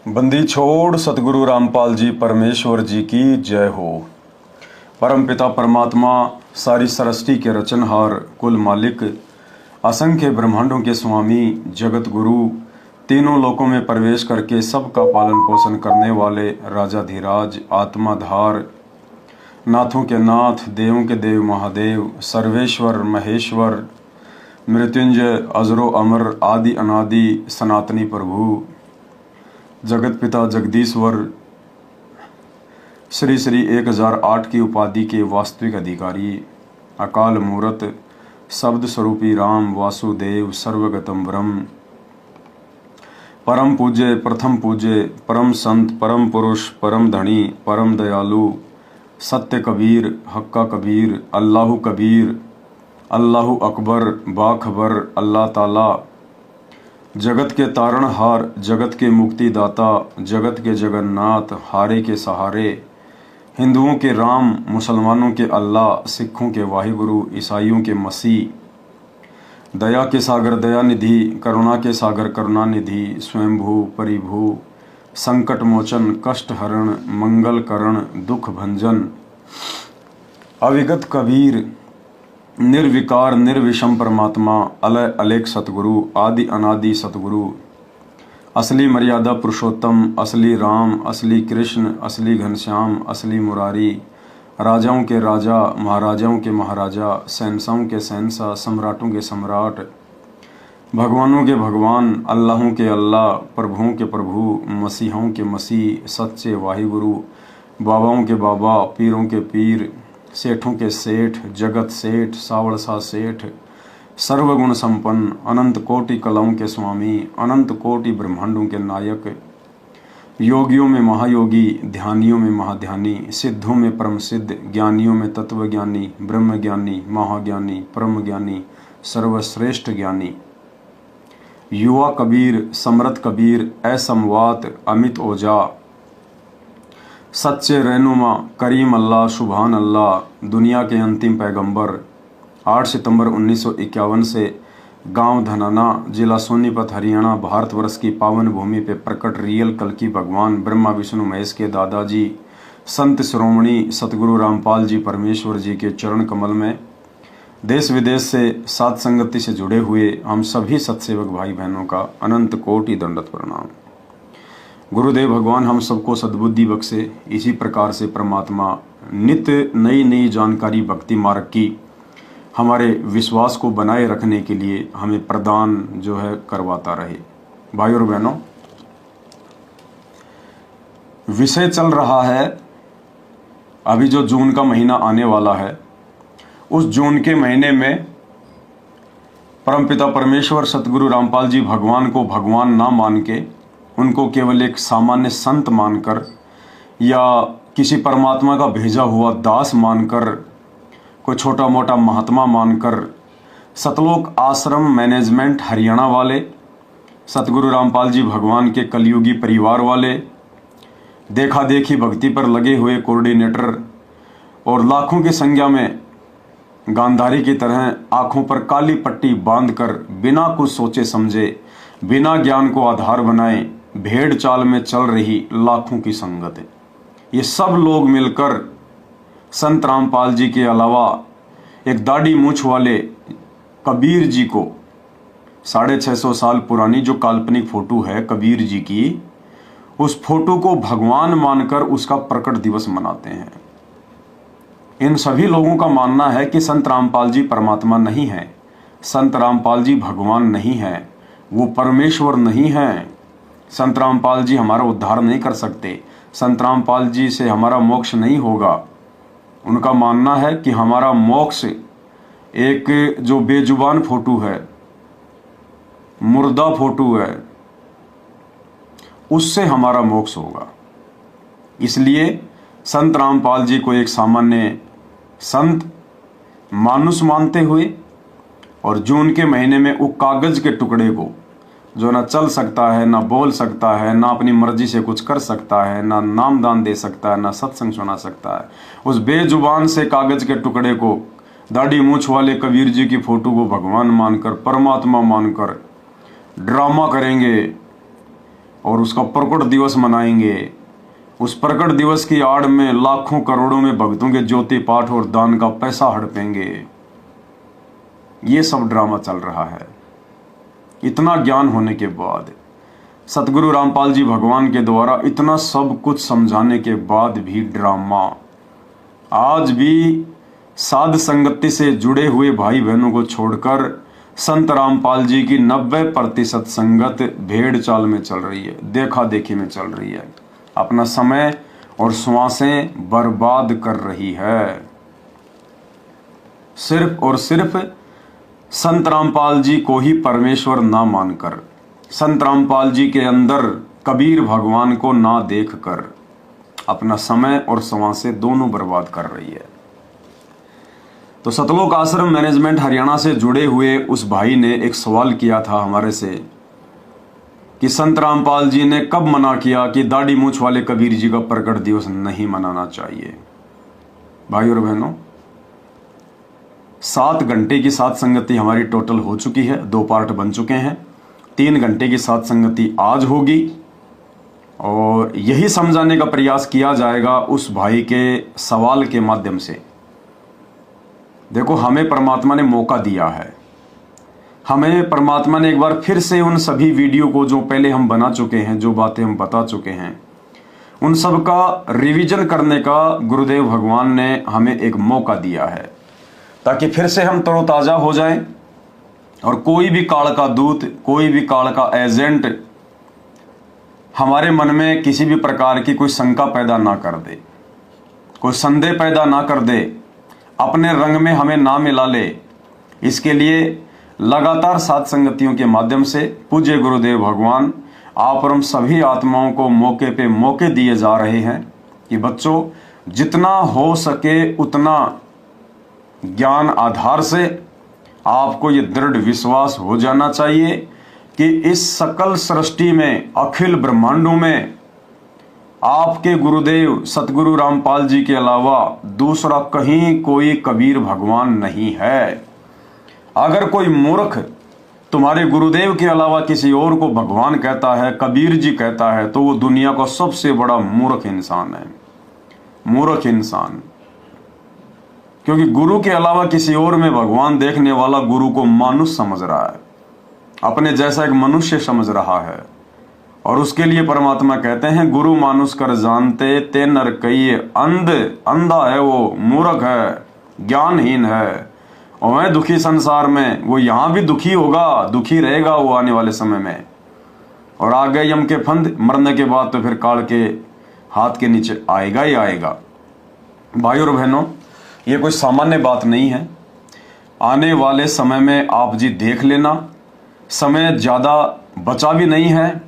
बंदी छोड़ सतगुरु रामपाल जी परमेश्वर जी की जय हो। परम पिता परमात्मा सारी सृष्टि के रचनहार कुल मालिक असंख्य ब्रह्मांडों के स्वामी जगत गुरु तीनों लोकों में प्रवेश करके सबका पालन पोषण करने वाले राजाधिराज आत्माधार नाथों के नाथ देवों के देव महादेव सर्वेश्वर महेश्वर मृत्युंजय अजरो अमर आदि अनादि सनातनी प्रभु जगत पिता जगदीश्वर श्री श्री 1008 की उपाधि के वास्तविक अधिकारी अकाल मूर्त शब्द स्वरूपी राम वासुदेव सर्वगतम ब्रह्म परम पूज्य प्रथम पूज्य परम संत परम पुरुष परम धनी परम दयालु सत्य कबीर हक्का कबीर अल्लाहु कबीर अल्लाहु अकबर बाखबर अल्लाह ताला जगत के तारणहार जगत के मुक्तिदाता जगत के जगन्नाथ हारे के सहारे हिंदुओं के राम मुसलमानों के अल्लाह सिखों के वाहिगुरु ईसाइयों के मसीह दया के सागर दयानिधि करुणा के सागर करुणानिधि स्वयंभू परिभू संकट मोचन कष्ट हरण मंगल करण दुख भंजन अविगत कबीर निर्विकार निर्विषम परमात्मा अलय अलेख सतगुरु आदि अनादि सतगुरु असली मर्यादा पुरुषोत्तम असली राम असली कृष्ण असली घनश्याम असली मुरारी राजाओं के राजा महाराजाओं के महाराजा शहंशाहों के शहंशाह सम्राटों के सम्राट भगवानों के भगवान अल्लाहों के अल्लाह प्रभुओं के प्रभु मसीहों के मसीह सच्चे वाहिगुरु बाबाओं के बाबा पीरों के पीर सेठों के सेठ जगत सेठ सावड़सा सेठ सर्वगुण संपन्न अनंत कोटि कलाओं के स्वामी अनंत कोटि ब्रह्मांडों के नायक योगियों में महायोगी ध्यानियों में महाध्यानी सिद्धों में परम सिद्ध ज्ञानियों में तत्वज्ञानी ब्रह्मज्ञानी महाज्ञानी परम ज्ञानी सर्वश्रेष्ठ ज्ञानी युवा कबीर समरथ कबीर असमवात अमित ओझा सच्चे रहनुमा करीम अल्लाह सुभान अल्लाह दुनिया के अंतिम पैगंबर 8 सितंबर 1951 से गांव धनाना जिला सोनीपत हरियाणा भारतवर्ष की पावन भूमि पे प्रकट रियल कल्कि भगवान ब्रह्मा विष्णु महेश के दादाजी संत श्रोमणी सतगुरु रामपाल जी परमेश्वर जी के चरण कमल में देश विदेश से सात संगति से जुड़े हुए हम सभी सत्सेवक भाई बहनों का अनंत कोटि दंडवत प्रणाम। गुरुदेव भगवान हम सबको सद्बुद्धि बख्शे। इसी प्रकार से परमात्मा नित्य नई नई जानकारी भक्ति मार्ग की हमारे विश्वास को बनाए रखने के लिए हमें प्रदान जो है करवाता रहे। भाई और बहनों, विषय चल रहा है अभी जो जून का महीना आने वाला है, उस जून के महीने में परमपिता परमेश्वर सतगुरु रामपाल जी भगवान को भगवान ना मान के उनको केवल एक सामान्य संत मानकर या किसी परमात्मा का भेजा हुआ दास मानकर कोई छोटा मोटा महात्मा मानकर सतलोक आश्रम मैनेजमेंट हरियाणा वाले सतगुरु रामपाल जी भगवान के कलयुगी परिवार वाले देखा देखी भक्ति पर लगे हुए कोऑर्डिनेटर और लाखों की संख्या में गांधारी की तरह आंखों पर काली पट्टी बांधकर बिना कुछ सोचे समझे बिना ज्ञान को आधार बनाए भेड़ चाल में चल रही लाखों की संगत है। ये सब लोग मिलकर संत रामपाल जी के अलावा एक दाढ़ी मूछ वाले कबीर जी को 650 साल पुरानी जो काल्पनिक फोटो है कबीर जी की, उस फोटो को भगवान मानकर उसका प्रकट दिवस मनाते हैं। इन सभी लोगों का मानना है कि संत रामपाल जी परमात्मा नहीं है, संत रामपाल जी भगवान नहीं है, वो परमेश्वर नहीं है। संत रामपाल जी हमारा उद्धार नहीं कर सकते, संत रामपाल जी से हमारा मोक्ष नहीं होगा। उनका मानना है कि हमारा मोक्ष एक जो बेजुबान फोटो है, मुर्दा फोटो है, उससे हमारा मोक्ष होगा। इसलिए संत रामपाल जी को एक सामान्य संत मानुष मानते हुए और जून के महीने में वो कागज के टुकड़े को जो ना चल सकता है, ना बोल सकता है, ना अपनी मर्जी से कुछ कर सकता है, ना नाम दान दे सकता है, ना सत्संग सुना सकता है, उस बेजुबान से कागज के टुकड़े को दाढ़ी मूछ वाले कबीर जी की फोटो को भगवान मानकर परमात्मा मानकर ड्रामा करेंगे, और उसका प्रकट दिवस मनाएंगे। उस प्रकट दिवस की आड़ में लाखों करोड़ों में भक्तों के ज्योति पाठ और दान का पैसा हड़पेंगे। ये सब ड्रामा चल रहा है। इतना ज्ञान होने के बाद, सतगुरु रामपाल जी भगवान के द्वारा इतना सब कुछ समझाने के बाद भी ड्रामा। आज भी साध संगति से जुड़े हुए भाई बहनों को छोड़कर संत रामपाल जी की 90% संगत भेड़ चाल में चल रही है, देखा देखी में चल रही है, अपना समय और श्वासें बर्बाद कर रही है। सिर्फ और सिर्फ संत रामपाल जी को ही परमेश्वर ना मानकर, संत रामपाल जी के अंदर कबीर भगवान को ना देखकर अपना समय और श्वासें दोनों बर्बाद कर रही है। तो सतलोक आश्रम मैनेजमेंट हरियाणा से जुड़े हुए उस भाई ने एक सवाल किया था हमारे से कि संत रामपाल जी ने कब मना किया कि दाढ़ी मूछ वाले कबीर जी का प्रकट दिवस नहीं मनाना चाहिए। भाई और बहनों, 7 घंटे की साथ संगति हमारी टोटल हो चुकी है, 2 पार्ट बन चुके हैं। 3 घंटे की साथ संगति आज होगी और यही समझाने का प्रयास किया जाएगा उस भाई के सवाल के माध्यम से। देखो, हमें परमात्मा ने मौका दिया है, हमें परमात्मा ने एक बार फिर से उन सभी वीडियो को जो पहले हम बना चुके हैं, जो बातें हम बता चुके हैं, उन सब का रिवीजन करने का गुरुदेव भगवान ने हमें एक मौका दिया है, ताकि फिर से हम तरोताजा हो जाएं और कोई भी काल का दूत, कोई भी काल का एजेंट हमारे मन में किसी भी प्रकार की कोई शंका पैदा ना कर दे, कोई संदेह पैदा ना कर दे, अपने रंग में हमें ना मिला ले। इसके लिए लगातार सात संगतियों के माध्यम से पूज्य गुरुदेव भगवान आप और हम सभी आत्माओं को मौके पे मौके दिए जा रहे हैं कि बच्चों, जितना हो सके उतना ज्ञान आधार से आपको ये दृढ़ विश्वास हो जाना चाहिए कि इस सकल सृष्टि में, अखिल ब्रह्मांडों में आपके गुरुदेव सतगुरु रामपाल जी के अलावा दूसरा कहीं कोई कबीर भगवान नहीं है। अगर कोई मूर्ख तुम्हारे गुरुदेव के अलावा किसी और को भगवान कहता है, कबीर जी कहता है, तो वो दुनिया का सबसे बड़ा मूर्ख इंसान है। मूर्ख इंसान, क्योंकि गुरु के अलावा किसी और में भगवान देखने वाला गुरु को मानुष समझ रहा है, अपने जैसा एक मनुष्य समझ रहा है। और उसके लिए परमात्मा कहते हैं, गुरु मानुष कर जानते ते नर कई अंधा है, वो मूर्ख है, ज्ञानहीन है, और मैं दुखी संसार में, वो यहां भी दुखी होगा, दुखी रहेगा वो आने वाले समय में। और आ गए यम के फंद, मरने के बाद तो फिर काल के हाथ के नीचे आएगा ही आएगा। भाई और बहनों, ये कोई सामान्य बात नहीं है। आने वाले समय में आप जी देख लेना, समय ज्यादा बचा भी नहीं है।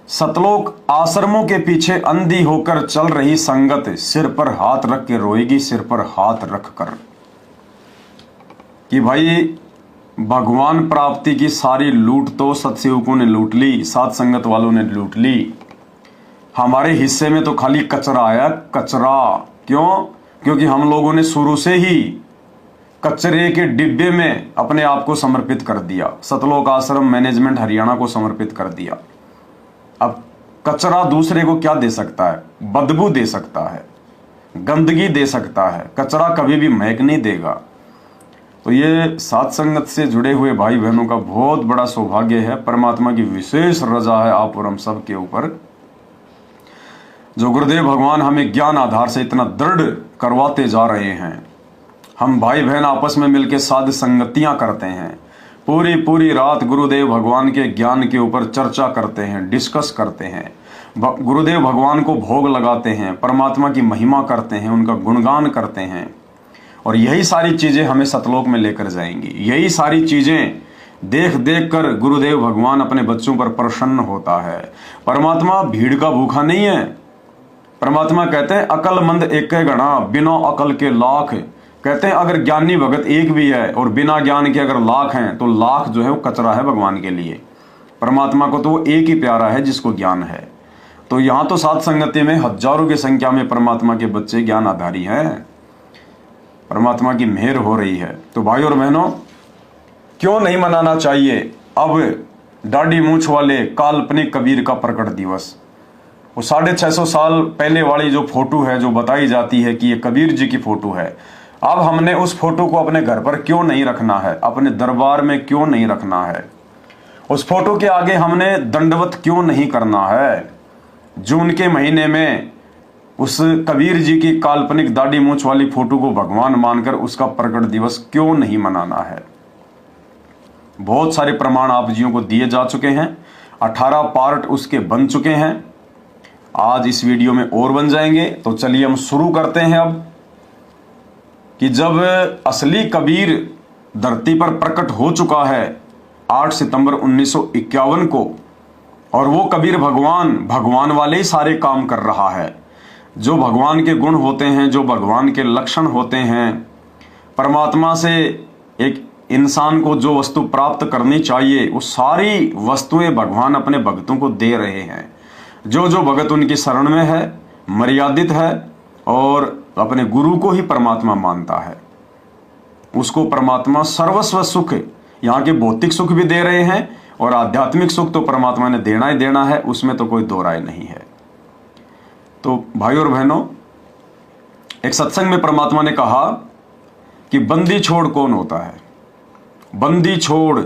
सतलोक आश्रमों के पीछे अंधी होकर चल रही संगत सिर पर हाथ रख के रोएगी, सिर पर हाथ रख कर, कि भाई भगवान प्राप्ति की सारी लूट तो सत्सेवकों ने लूट ली, सात संगत वालों ने लूट ली, हमारे हिस्से में तो खाली कचरा आया, कचरा। क्यों? क्योंकि हम लोगों ने शुरू से ही कचरे के डिब्बे में अपने आप को समर्पित कर दिया, सतलोक आश्रम मैनेजमेंट हरियाणा को समर्पित कर दिया। अब कचरा दूसरे को क्या दे सकता है? बदबू दे सकता है, गंदगी दे सकता है, कचरा कभी भी महक नहीं देगा। तो ये सात संगत से जुड़े हुए भाई बहनों का बहुत बड़ा सौभाग्य है, परमात्मा की विशेष रजा है आप और हम सब के ऊपर, जो गुरुदेव भगवान हमें ज्ञान आधार से इतना दृढ़ करवाते जा रहे हैं। हम भाई बहन आपस में मिलकर साध संगतियां करते हैं, पूरी रात गुरुदेव भगवान के ज्ञान के ऊपर चर्चा करते हैं, डिस्कस करते हैं, गुरुदेव भगवान को भोग लगाते हैं, परमात्मा की महिमा करते हैं, उनका गुणगान करते हैं। और यही सारी चीजें हमें सतलोक में लेकर जाएंगी। यही सारी चीजें देख देख कर गुरुदेव भगवान अपने बच्चों पर प्रसन्न होता है। परमात्मा भीड़ का भूखा नहीं है। परमात्मा कहते हैं, अकलमंद एक गणा, बिना अकल के लाख। कहते हैं अगर ज्ञानी भगत एक भी है और बिना ज्ञान के अगर लाख हैं, तो लाख जो है वो कचरा है भगवान के लिए। परमात्मा को तो वो एक ही प्यारा है जिसको ज्ञान है। तो यहाँ तो सात संगति में हजारों की संख्या में परमात्मा के बच्चे ज्ञान आधारी हैं, परमात्मा की मेहर हो रही है। तो भाई और बहनों, क्यों नहीं मनाना चाहिए? अब दाढ़ी मूछ वाले काल्पनिक कबीर का प्रकट दिवस। वो 650 साल पहले वाली जो फोटो है, जो बताई जाती है कि ये कबीर जी की फोटो है, अब हमने उस फोटो को अपने घर पर क्यों नहीं रखना है, अपने दरबार में क्यों नहीं रखना है, उस फोटो के आगे हमने दंडवत क्यों नहीं करना है, जून के महीने में उस कबीर जी की काल्पनिक दाढ़ी मूछ वाली फोटो को भगवान मानकर उसका प्रकट दिवस क्यों नहीं मनाना है। बहुत सारे प्रमाण आप जियों को दिए जा चुके हैं, 18 पार्ट उसके बन चुके हैं, आज इस वीडियो में और बन जाएंगे। तो चलिए हम शुरू करते हैं अब कि जब असली कबीर धरती पर प्रकट हो चुका है 8 सितंबर 1951 को, और वो कबीर भगवान वाले ही सारे काम कर रहा है, जो भगवान के गुण होते हैं, जो भगवान के लक्षण होते हैं, परमात्मा से एक इंसान को जो वस्तु प्राप्त करनी चाहिए वो सारी वस्तुएं भगवान अपने भक्तों को दे रहे हैं। जो जो भगत उनकी शरण में है, मर्यादित है और अपने गुरु को ही परमात्मा मानता है, उसको परमात्मा सर्वस्व सुख, यहाँ के भौतिक सुख भी दे रहे हैं और आध्यात्मिक सुख तो परमात्मा ने देना ही देना है, उसमें तो कोई दो राय नहीं है। तो भाई और बहनों, एक सत्संग में परमात्मा ने कहा कि बंदी छोड़ कौन होता है? बंदी छोड़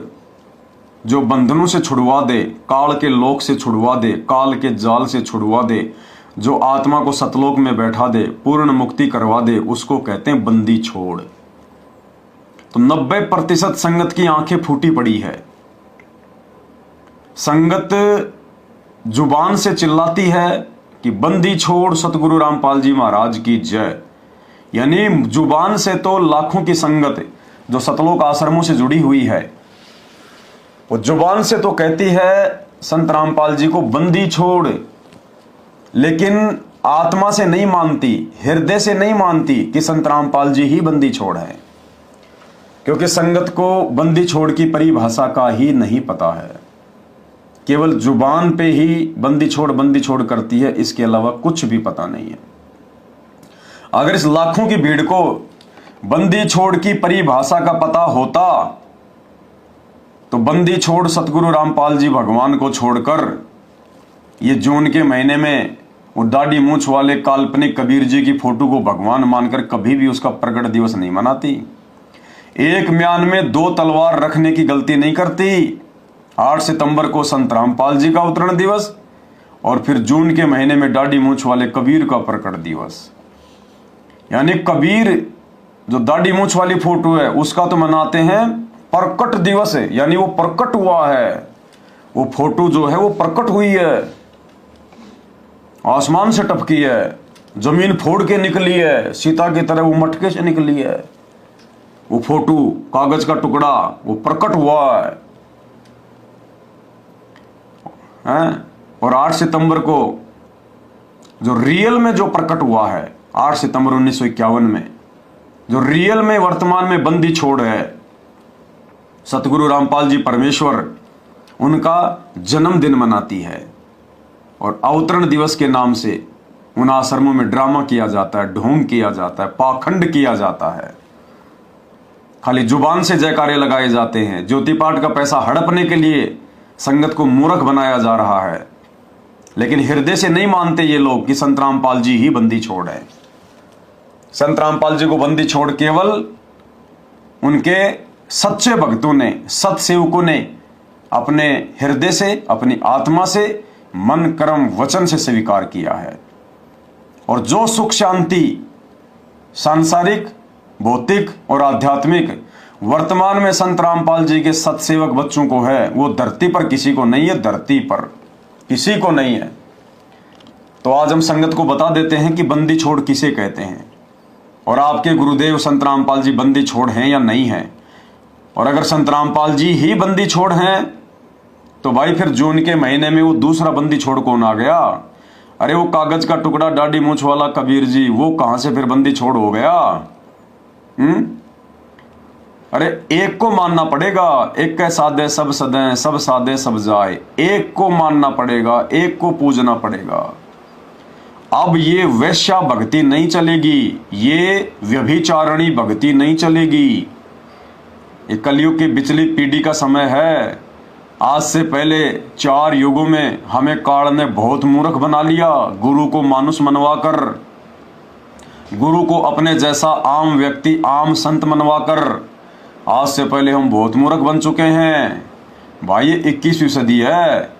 जो बंधनों से छुड़वा दे, काल के लोक से छुड़वा दे, काल के जाल से छुड़वा दे, जो आत्मा को सतलोक में बैठा दे, पूर्ण मुक्ति करवा दे, उसको कहते हैं बंदी छोड़। तो 90% संगत की आंखें फूटी पड़ी है। संगत जुबान से चिल्लाती है कि बंदी छोड़ सतगुरु रामपाल जी महाराज की जय, यानी जुबान से तो लाखों की संगत जो सतलोक आश्रमों से जुड़ी हुई है, वो जुबान से तो कहती है संत रामपाल जी को बंदी छोड़, लेकिन आत्मा से नहीं मानती, हृदय से नहीं मानती कि संत रामपाल जी ही बंदी छोड़ है, क्योंकि संगत को बंदी छोड़ की परिभाषा का ही नहीं पता है। केवल जुबान पे ही बंदी छोड़ करती है, इसके अलावा कुछ भी पता नहीं है। अगर इस लाखों की भीड़ को बंदी छोड़ की परिभाषा का पता होता तो बंदी छोड़ सतगुरु रामपाल जी भगवान को छोड़कर ये जून के महीने में वो दाढ़ी मूछ वाले काल्पनिक कबीर जी की फोटो को भगवान मानकर कभी भी उसका प्रकट दिवस नहीं मनाती। एक म्यान में 2 तलवार रखने की गलती नहीं करती। 8 सितंबर को संत रामपाल जी का अवतरण दिवस और फिर जून के महीने में दाढ़ी मूछ वाले कबीर का प्रकट दिवस। यानी कबीर जो दाढ़ी मूछ वाली फोटो है उसका तो मनाते हैं प्रकट दिवस है, यानी वो प्रकट हुआ है, वो फोटो जो है वो प्रकट हुई है, आसमान से टपकी है, जमीन फोड़ के निकली है, सीता की तरह वो मटके से निकली है, वो फोटो कागज का टुकड़ा वो प्रकट हुआ है। और 8 सितंबर को जो रियल में जो प्रकट हुआ है, 8 सितंबर 1951 में जो रियल में वर्तमान में बंदी छोड़ है, सतगुरु रामपाल जी परमेश्वर उनका जन्मदिन मनाती है और अवतरण दिवस के नाम से उन आश्रमों में ड्रामा किया जाता है, ढोंग किया जाता है, पाखंड किया जाता है, खाली जुबान से जयकारे लगाए जाते हैं। ज्योति पाठ का पैसा हड़पने के लिए संगत को मूर्ख बनाया जा रहा है, लेकिन हृदय से नहीं मानते ये लोग कि संत रामपाल जी ही बंदी छोड़ है। संत रामपाल जी को बंदी छोड़ केवल उनके सच्चे भक्तों ने, सत सेवकों ने अपने हृदय से, अपनी आत्मा से, मन कर्म वचन से स्वीकार किया है। और जो सुख शांति सांसारिक, भौतिक और आध्यात्मिक वर्तमान में संत रामपाल जी के सतसेवक बच्चों को है, वो धरती पर किसी को नहीं है, धरती पर किसी को नहीं है। तो आज हम संगत को बता देते हैं कि बंदी छोड़ किसे कहते हैं और आपके गुरुदेव संत रामपाल जी बंदी छोड़ हैं या नहीं हैं। और अगर संत रामपाल जी ही बंदी छोड़ हैं तो भाई फिर जून के महीने में वो दूसरा बंदी छोड़ कौन आ गया? अरे वो कागज का टुकड़ा दाढ़ी मूछ वाला कबीर जी, वो कहां से फिर बंदी छोड़ हो गया? अरे एक को मानना पड़ेगा, एक के साधे सब सदें, सब साधे सब जाए, एक को मानना पड़ेगा, एक को पूजना पड़ेगा। अब ये वैश्या भक्ति नहीं चलेगी, ये व्यभिचारणी भक्ति नहीं चलेगी। ये कलयुग की बिचली पीढ़ी का समय है। आज से पहले 4 युगों में हमें काल ने बहुत मूर्ख बना लिया, गुरु को मानुष मनवाकर, गुरु को अपने जैसा आम व्यक्ति, आम संत मनवाकर आज से पहले हम बहुत मूर्ख बन चुके हैं। भाई ये 21वीं सदी है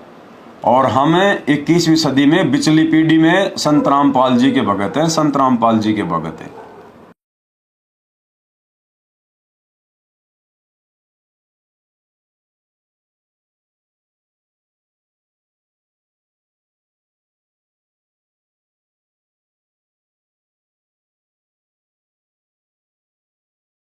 और हमें 21वीं सदी में बिचली पीढ़ी में संत रामपाल जी के भगत है, संत रामपाल जी के भगत है।